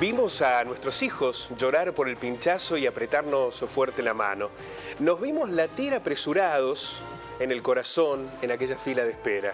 Vimos a nuestros hijos llorar por el pinchazo y apretarnos fuerte la mano. Nos vimos latir apresurados en el corazón en aquella fila de espera.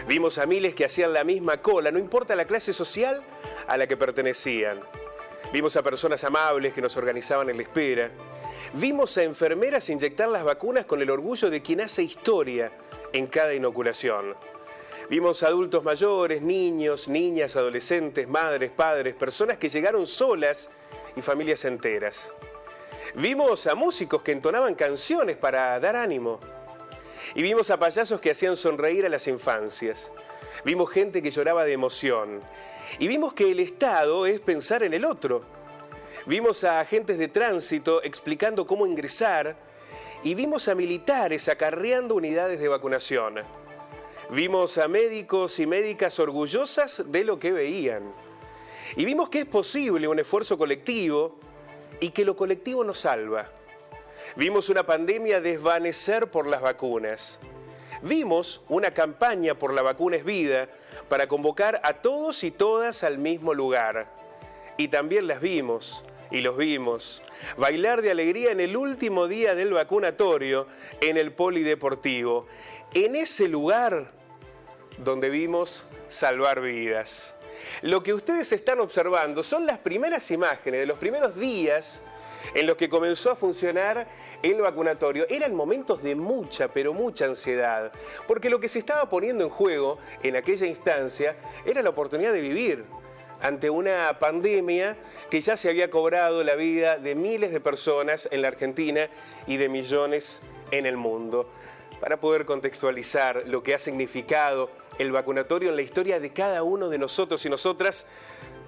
Vimos a miles que hacían la misma cola, no importa la clase social a la que pertenecían. Vimos a personas amables que nos organizaban en la espera. Vimos a enfermeras inyectar las vacunas con el orgullo de quien hace historia en cada inoculación. Vimos a adultos mayores, niños, niñas, adolescentes, madres, padres, personas que llegaron solas y familias enteras. Vimos a músicos que entonaban canciones para dar ánimo. Y vimos a payasos que hacían sonreír a las infancias. Vimos gente que lloraba de emoción. Y vimos que el Estado es pensar en el otro. Vimos a agentes de tránsito explicando cómo ingresar. Y vimos a militares acarreando unidades de vacunación. Vimos a médicos y médicas orgullosas de lo que veían. Y vimos que es posible un esfuerzo colectivo y que lo colectivo nos salva. Vimos una pandemia desvanecer por las vacunas. Vimos una campaña por la vacuna es vida para convocar a todos y todas al mismo lugar. Y también las vimos y los vimos bailar de alegría en el último día del vacunatorio en el polideportivo. En ese lugar donde vimos salvar vidas. Lo que ustedes están observando son las primeras imágenes de los primeros días en los que comenzó a funcionar el vacunatorio. Eran momentos de mucha, pero mucha ansiedad, porque lo que se estaba poniendo en juego en aquella instancia era la oportunidad de vivir ante una pandemia que ya se había cobrado la vida de miles de personas en la Argentina y de millones en el mundo. Para poder contextualizar lo que ha significado el vacunatorio en la historia de cada uno de nosotros y nosotras,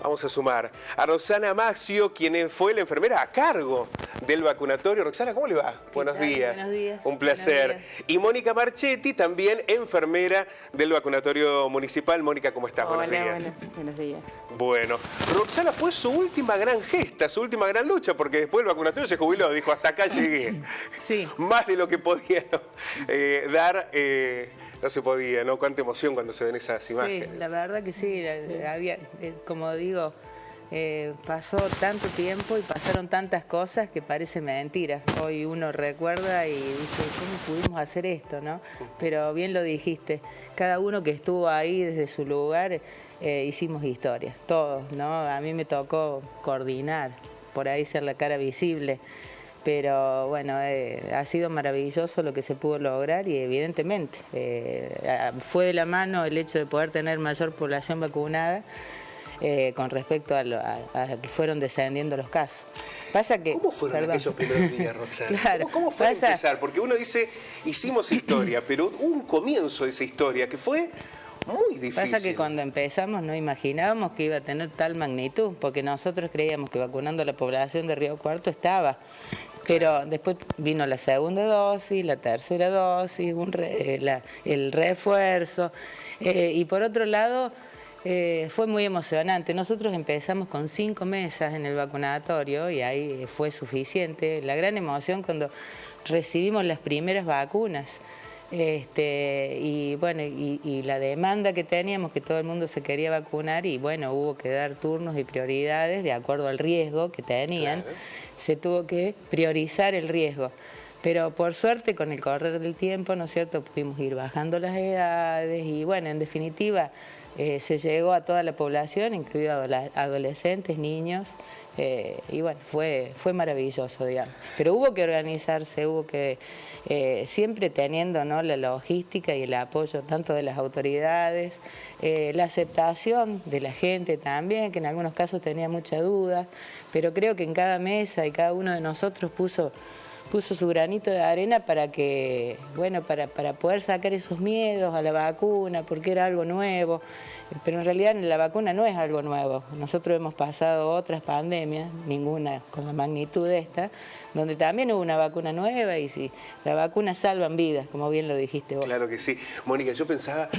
vamos a sumar a Roxana Maxio, quien fue la enfermera a cargo del vacunatorio. Roxana, ¿cómo le va? Buenos días. Buenos días. Un placer. Buenos días. Y Mónica Marchetti, también enfermera del vacunatorio municipal. Mónica, ¿cómo estás? Hola, buenos días. buenos días. Bueno, Roxana fue su última gran gesta, su última gran lucha, porque después el vacunatorio se jubiló, dijo, hasta acá llegué. Sí. Más de lo que podía dar, no se podía, ¿no? Cuánta emoción cuando se ven esas imágenes. Sí, la verdad que sí, había, como digo, pasó tanto tiempo y pasaron tantas cosas que parece mentira. Hoy uno recuerda y dice, ¿cómo pudimos hacer esto, no? Pero bien lo dijiste, cada uno que estuvo ahí desde su lugar, hicimos historia, todos, ¿no? A mí me tocó coordinar, por ahí ser la cara visible. Pero bueno, ha sido maravilloso lo que se pudo lograr y evidentemente fue de la mano el hecho de poder tener mayor población vacunada con respecto a que fueron descendiendo los casos. Pasa que, ¿cómo fueron aquellos primeros días, Roxana? Claro, ¿Cómo fue empezar? Porque uno dice, hicimos historia, pero hubo un comienzo de esa historia que fue muy difícil. Pasa que cuando empezamos no imaginábamos que iba a tener tal magnitud, porque nosotros creíamos que vacunando a la población de Río Cuarto estaba. Pero después vino la segunda dosis, la tercera dosis, el refuerzo. Y por otro lado, fue muy emocionante. Nosotros empezamos con 5 mesas en el vacunatorio y ahí fue suficiente. La gran emoción cuando recibimos las primeras vacunas. Y bueno, y la demanda que teníamos, que todo el mundo se quería vacunar y bueno, hubo que dar turnos y prioridades de acuerdo al riesgo que tenían. Claro. Se tuvo que priorizar el riesgo. Pero por suerte, con el correr del tiempo, ¿no es cierto?, pudimos ir bajando las edades y bueno, en definitiva, se llegó a toda la población, incluidos adolescentes, niños, y bueno, fue maravilloso, digamos. Pero hubo que organizarse, hubo que, siempre teniendo, ¿no?, la logística y el apoyo tanto de las autoridades, la aceptación de la gente también, que en algunos casos tenía mucha duda, pero creo que en cada mesa y cada uno de nosotros puso su granito de arena para que, bueno, para poder sacar esos miedos a la vacuna, porque era algo nuevo. Pero en realidad la vacuna no es algo nuevo. Nosotros hemos pasado otras pandemias, ninguna con la magnitud de esta, donde también hubo una vacuna nueva y sí, las vacunas salvan vidas, como bien lo dijiste vos. Claro que sí. Mónica, yo pensaba,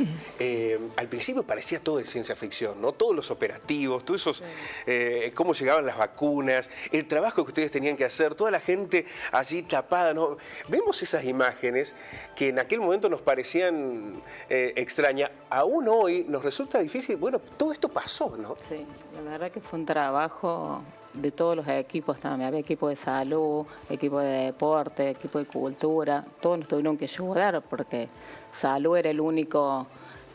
al principio parecía todo de ciencia ficción, ¿no? Todos los operativos, todos esos, cómo llegaban las vacunas, el trabajo que ustedes tenían que hacer, toda la gente allí tapada, ¿no? Vemos esas imágenes que en aquel momento nos parecían extrañas. Aún hoy nos resulta está difícil. Bueno, todo esto pasó, ¿no? Sí, la verdad que fue un trabajo de todos los equipos también. Había equipo de salud, equipo de deporte, equipo de cultura. Todos nos tuvieron que ayudar porque salud era el único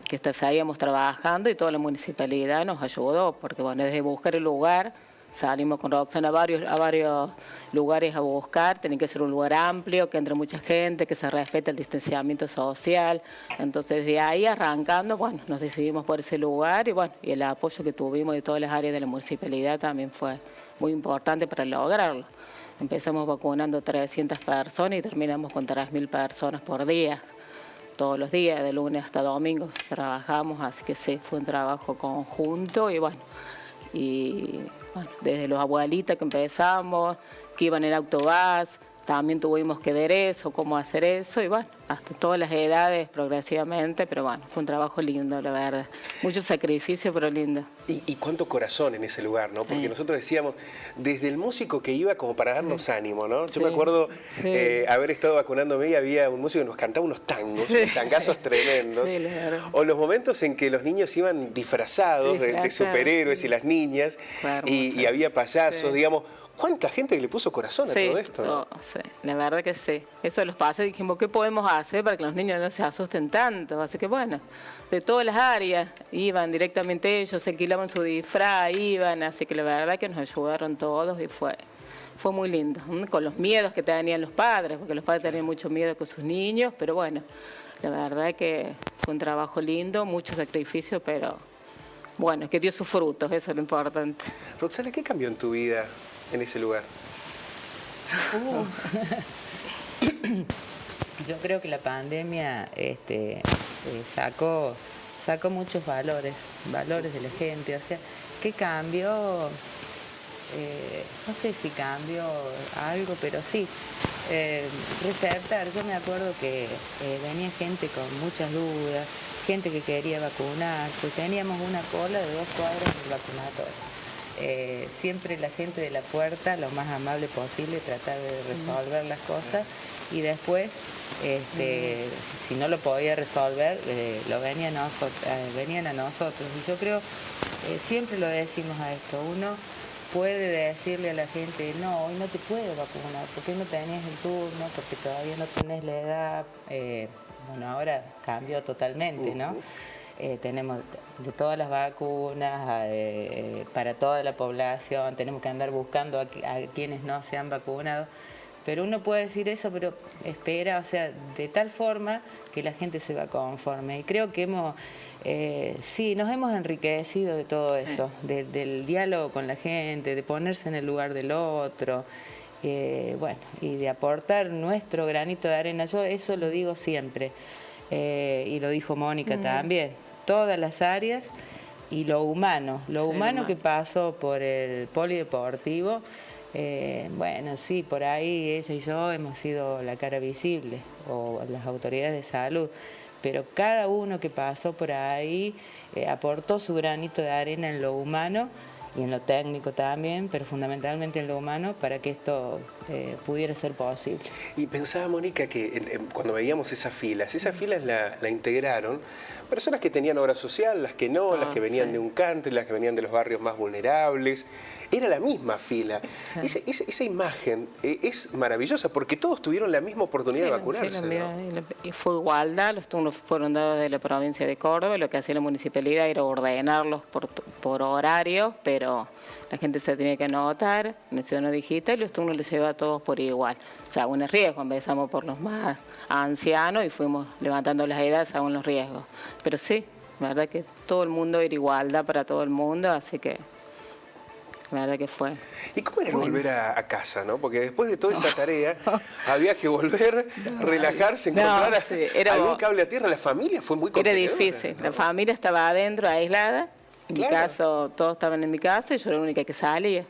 que seguíamos trabajando y toda la municipalidad nos ayudó. Porque bueno, desde buscar el lugar, salimos con Roxana a varios lugares a buscar. Tiene que ser un lugar amplio, que entre mucha gente, que se respete el distanciamiento social. Entonces de ahí arrancando, bueno, nos decidimos por ese lugar y bueno, y el apoyo que tuvimos de todas las áreas de la municipalidad también fue muy importante para lograrlo. Empezamos vacunando 300 personas y terminamos con 3.000 personas por día. Todos los días, de lunes hasta domingo, trabajamos, así que sí, fue un trabajo conjunto y bueno, desde los abuelitos que empezamos, que iban en autobús, también tuvimos que ver eso, cómo hacer eso, y bueno, hasta todas las edades progresivamente, pero bueno, fue un trabajo lindo, la verdad. Mucho sacrificio, pero lindo. Y cuánto corazón en ese lugar, ¿no? Porque nosotros decíamos, desde el músico que iba como para darnos ánimo, ¿no? Yo me acuerdo haber estado vacunándome y había un músico que nos cantaba unos tangos, unos tangazos tremendos. O los momentos en que los niños iban disfrazados de superhéroes y las niñas, y había payasos, digamos. ¿Cuánta gente que le puso corazón a todo esto? ¿No? Sí, la verdad que sí. Eso los pases dijimos, ¿qué podemos hacer para que los niños no se asusten tanto? Así que bueno, de todas las áreas iban directamente ellos, se alquilaban su disfraz, iban, así que la verdad que nos ayudaron todos y fue muy lindo, con los miedos que tenían los padres, porque los padres tenían mucho miedo con sus niños, pero bueno, la verdad que fue un trabajo lindo, mucho sacrificio, pero bueno, que dio sus frutos, eso es lo importante. Roxana, ¿qué cambió en tu vida en ese lugar? Yo creo que la pandemia sacó muchos valores de la gente. O sea, ¿qué cambió? No sé si cambió algo, pero sí. Resaltar, yo me acuerdo que venía gente con muchas dudas, gente que quería vacunarse. Teníamos una cola de 2 cuadras del vacunatorio. Siempre la gente de la puerta, lo más amable posible, tratar de resolver las cosas y después, si no lo podía resolver, venían a nosotros. Y yo creo, siempre lo decimos a esto, uno puede decirle a la gente, no, hoy no te puedo vacunar, porque no tenés el turno, porque todavía no tenés la edad. Bueno, ahora cambió totalmente, ¿no? Tenemos de todas las vacunas para toda la población, tenemos que andar buscando a quienes no se han vacunado, pero uno puede decir eso, pero espera, o sea, de tal forma que la gente se va conforme. Y creo que nos hemos enriquecido de todo eso, del diálogo con la gente, de ponerse en el lugar del otro, bueno, y de aportar nuestro granito de arena. Yo eso lo digo siempre, y lo dijo Mónica también. Todas las áreas y lo humano que pasó por el polideportivo, bueno, sí, por ahí ella y yo hemos sido la cara visible, o las autoridades de salud, pero cada uno que pasó por ahí aportó su granito de arena en lo humano y en lo técnico también, pero fundamentalmente en lo humano, para que esto pudiera ser posible. Y pensaba, Mónica, que cuando veíamos esas filas la integraron personas que tenían obra social, las que no, las que venían de un country, las que venían de los barrios más vulnerables. Era la misma fila. Esa imagen es maravillosa, porque todos tuvieron la misma oportunidad de vacunarse, ¿no? Y fue igualdad, los turnos fueron dados de la provincia de Córdoba, lo que hacía la municipalidad era ordenarlos por horarios, pero la gente se tenía que anotar, mencionó digital, y los turnos les lleva a todos por igual. Según el riesgo, empezamos por los más ancianos y fuimos levantando las edades según los riesgos. Pero sí, la verdad que todo el mundo era igualdad para todo el mundo, así que la verdad que fue. ¿Y cómo era volver a casa, no? Porque después de toda esa tarea había que volver, relajarse, encontrar algún cable a tierra. La familia fue muy complicada. Era difícil, ¿no? La familia estaba adentro, aislada. En mi caso, todos estaban en mi casa y yo era la única que salía.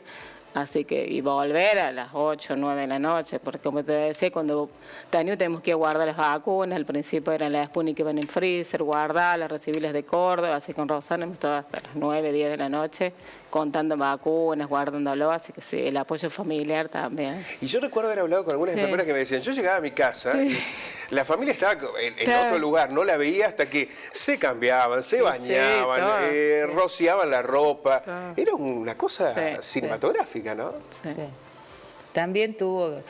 Así que, y volver a las 8, 9 de la noche, porque como te decía, cuando tenemos que guardar las vacunas, al principio eran las Sputnik que iban en el freezer, guardarlas, recibirlas de Córdoba, así con Rosana hemos estado hasta las 9, 10 de la noche, contando vacunas, guardándolo, así que sí, el apoyo familiar también. Y yo recuerdo haber hablado con algunas enfermeras que me decían, yo llegaba a mi casa y La familia estaba en otro lugar, no la veía hasta que se cambiaban, se bañaban, rociaban la ropa. Era una cosa cinematográfica, ¿no? Sí. También tuvo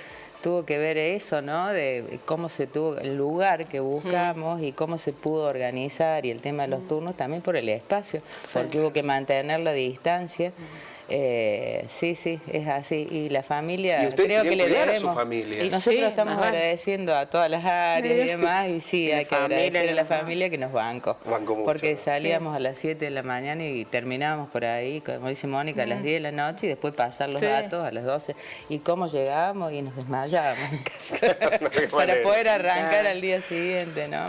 que ver eso, ¿no? De cómo se tuvo el lugar que buscamos y cómo se pudo organizar, y el tema de los turnos también por el espacio, porque hubo que mantener la distancia. Sí, es así. Y la familia, creo que le debemos. A su familia. Nosotros estamos agradeciendo a todas las áreas y demás, y sí, hay que agradecer a la familia que nos bancó. Mucho, porque salíamos a las 7 de la mañana y terminábamos por ahí, como dice Mónica, a las 10 de la noche, y después pasar los datos a las 12. Y cómo llegábamos y nos desmayábamos para poder arrancar al día siguiente, ¿no?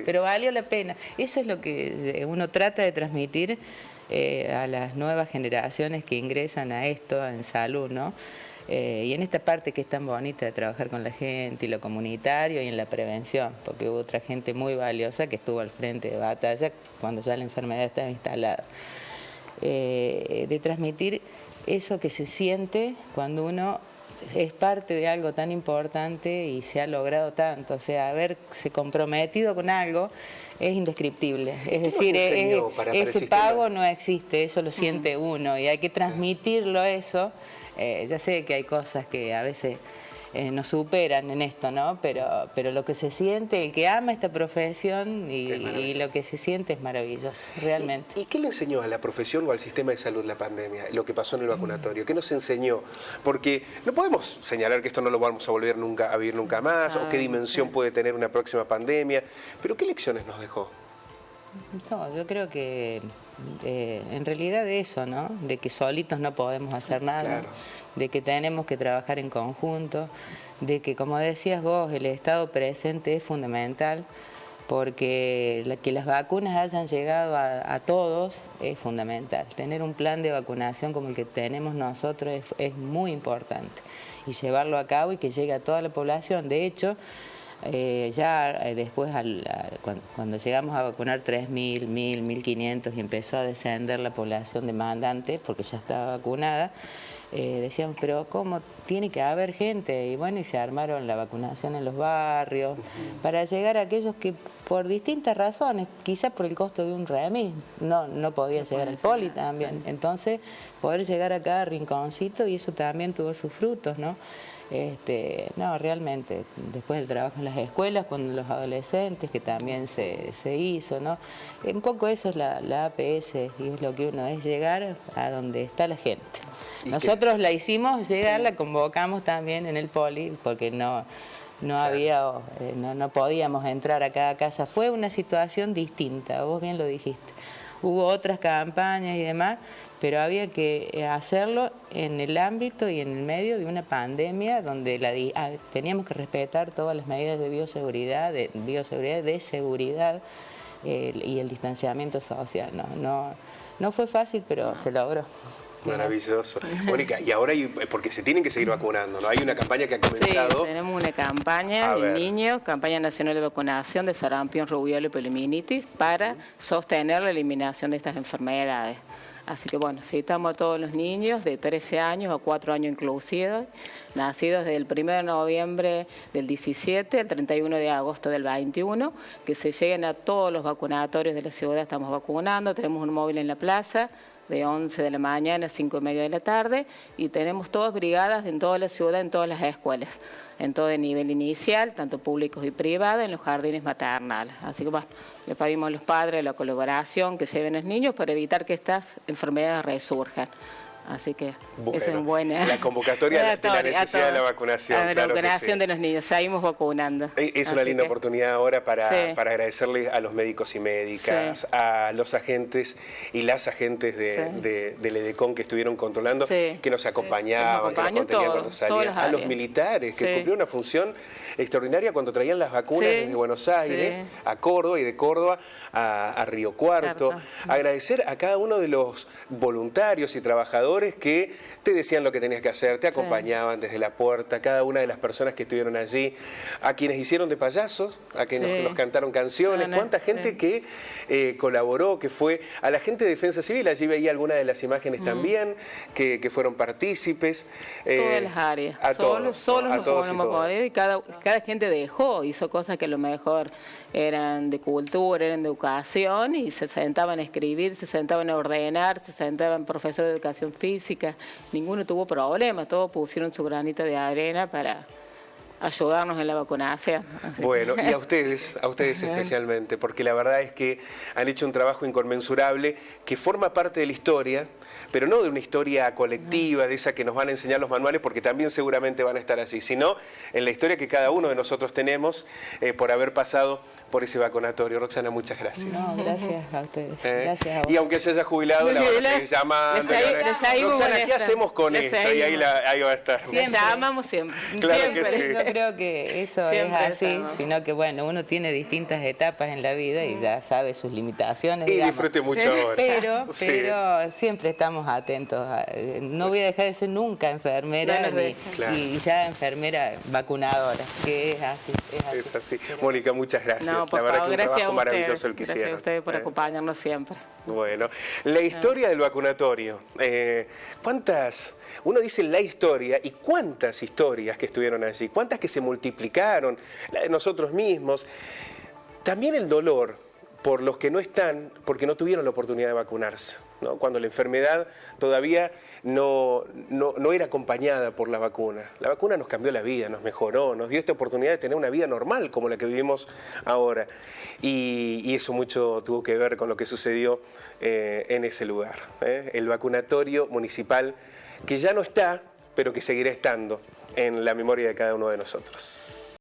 Pero valió la pena. Eso es lo que uno trata de transmitir a las nuevas generaciones que ingresan a esto en salud, ¿no? Y en esta parte que es tan bonita de trabajar con la gente y lo comunitario y en la prevención, porque hubo otra gente muy valiosa que estuvo al frente de batalla cuando ya la enfermedad estaba instalada. De transmitir eso que se siente cuando uno es parte de algo tan importante y se ha logrado tanto, o sea, haberse comprometido con algo es indescriptible. Es decir, ese pago no existe, eso lo siente uno y hay que transmitirlo eso. Ya sé que hay cosas que a veces nos superan en esto, ¿no? Pero lo que se siente, el que ama esta profesión y lo que se siente es maravilloso, realmente. ¿Y qué le enseñó a la profesión o al sistema de salud la pandemia, lo que pasó en el vacunatorio? ¿Qué nos enseñó? Porque no podemos señalar que esto no lo vamos a volver a vivir nunca más, o qué dimensión puede tener una próxima pandemia, pero ¿qué lecciones nos dejó? No, yo creo que en realidad eso, ¿no? De que solitos no podemos hacer nada. Claro. De que tenemos que trabajar en conjunto, de que, como decías vos, el estado presente es fundamental, porque que las vacunas hayan llegado a todos es fundamental. Tener un plan de vacunación como el que tenemos nosotros es muy importante, y llevarlo a cabo y que llegue a toda la población. De hecho, después, cuando llegamos a vacunar 3.000, 1.000, 1.500 y empezó a descender la población demandante, porque ya estaba vacunada, decíamos, pero ¿cómo tiene que haber gente? Y bueno, y se armaron la vacunación en los barrios, para llegar a aquellos que por distintas razones, quizás por el costo de un remis, no podía llegar al poli también. Entonces, poder llegar a cada rinconcito, y eso también tuvo sus frutos, ¿no? No, realmente, después del trabajo en las escuelas con los adolescentes, que también se hizo, ¿no? Un poco eso es la APS, y es lo que uno es, llegar a donde está la gente. Nosotros la hicimos llegar, la convocamos también en el poli, porque no podíamos entrar a cada casa. Fue una situación distinta, vos bien lo dijiste. Hubo otras campañas y demás, pero había que hacerlo en el ámbito y en el medio de una pandemia donde teníamos que respetar todas las medidas de bioseguridad, de seguridad y el distanciamiento social. No fue fácil, pero se logró. Maravilloso. Mónica, y ahora porque se tienen que seguir vacunando, ¿no? Hay una campaña que ha comenzado. Sí, tenemos una campaña de niños, campaña nacional de vacunación de sarampión, rubiola y poliomielitis, para sostener la eliminación de estas enfermedades. Así que bueno, citamos a todos los niños de 13 años a 4 años inclusive, nacidos desde el 1 de noviembre del 17 al 31 de agosto del 21, que se lleguen a todos los vacunatorios de la ciudad. Estamos vacunando, tenemos un móvil en la plaza, de 11 de la mañana a 5:30 de la tarde, y tenemos todas brigadas en toda la ciudad, en todas las escuelas, en todo el nivel inicial, tanto públicos y privados, en los jardines maternales. Así que bueno, le pedimos a los padres la colaboración, que lleven a los niños para evitar que estas enfermedades resurjan. Así que es una buena... La convocatoria de la necesidad de la vacunación. La vacunación de los niños, seguimos vacunando. Es una linda oportunidad ahora para agradecerle a los médicos y médicas, a los agentes y las agentes del EDECON que estuvieron controlando, que nos acompañaban, que nos contenían cuando salían, a los militares, que cumplieron una función extraordinaria cuando traían las vacunas desde Buenos Aires a Córdoba, y de Córdoba a Río Cuarto. Agradecer a cada uno de los voluntarios y trabajadores colaboradores que te decían lo que tenías que hacer, te acompañaban desde la puerta, cada una de las personas que estuvieron allí, a quienes hicieron de payasos, a quienes nos cantaron canciones, cuánta gente que colaboró, que fue a la gente de Defensa Civil, allí veía algunas de las imágenes también, que fueron partícipes. Todas las áreas, a todos, solos a nos todos ponemos a poder, y cada gente hizo cosas que a lo mejor eran de cultura, eran de educación, y se sentaban a escribir, se sentaban a ordenar, se sentaban profesores de educación física, ninguno tuvo problemas, todos pusieron su granito de arena para ayudarnos en la vacunación. Bueno, y a ustedes especialmente, porque la verdad es que han hecho un trabajo inconmensurable que forma parte de la historia, pero no de una historia colectiva, de esa que nos van a enseñar los manuales, porque también seguramente van a estar así, sino en la historia que cada uno de nosotros tenemos por haber pasado por ese vacunatorio. Roxana, muchas gracias. No, gracias a ustedes. Gracias a vos. Y aunque se haya jubilado, la van a seguir llamando. Roxana, ¿qué hacemos con esto? Y ahí va a estar. Siempre. Llamamos siempre. Claro siempre. que sí. Yo creo que eso Siempre es así, estamos. sino que bueno, uno tiene distintas etapas en la vida y ya sabe sus limitaciones. Y digamos. disfrute mucho ahora. Pero Sí. siempre estamos atentos. No voy a dejar de ser nunca enfermera No nos deja. Claro. y ya enfermera vacunadora, que es así. Es así. Mónica, muchas gracias. No, por la verdad favor, que un gracias a trabajo ustedes. maravilloso el que Gracias hicieron. a ustedes por acompañarnos siempre. Bueno, la historia del vacunatorio. Uno dice la historia, y cuántas historias que estuvieron allí, cuántas que se multiplicaron, la de nosotros mismos. También el dolor por los que no están, porque no tuvieron la oportunidad de vacunarse, ¿no? Cuando la enfermedad todavía no era acompañada por la vacuna. La vacuna nos cambió la vida, nos mejoró, nos dio esta oportunidad de tener una vida normal como la que vivimos ahora. Y eso mucho tuvo que ver con lo que sucedió en ese lugar. El vacunatorio municipal, que ya no está, pero que seguirá estando en la memoria de cada uno de nosotros.